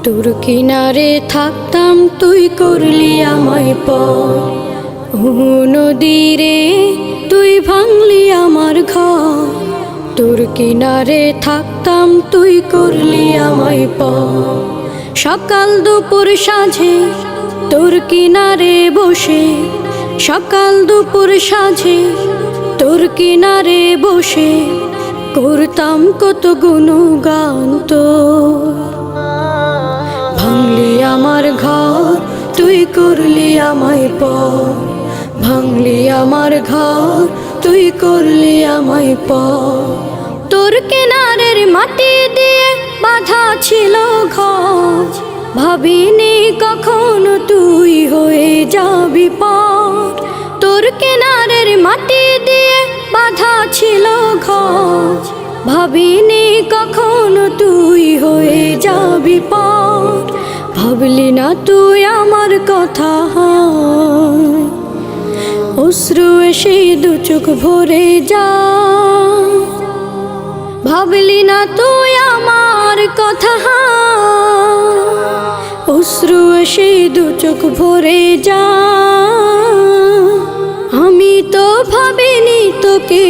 তোর কিনারে থাকতাম তুই করলি আমায় পর। নদীরে তুই ভাঙলি আমার ঘর। তোর কিনারে থাকতাম তুই করলি আমায় পর। সকাল দুপুর সাঁঝে তোর কিনারে বসে, সকাল দুপুর সাঁঝে তোর কিনারে বসে করতাম কত গুণগান তোর। ভাঙলি আমার ঘর তুই করলি আমায় পর। ভাঙলি আমার ঘর তুই করলি আমায় পর। তোর কিনারের মাটি দিয়ে বাঁধা ছিল ঘর, ভাবিনি কখনো তুই হয়ে যাবি পার। তোর কিনারের মাটি দিয়ে বাঁধা ছিল ঘর, ভাবিনি কখনো তুই হয়ে যাবি পার। ভাবলি না তুই আমার কথা, অশ্রু এসে দু চোখ ভরে যায়। ভাবলি না তুই আমার কথা, অশ্রু এসে দু চোখ ভরে যায়। আমি তো ভাবিনি তোকে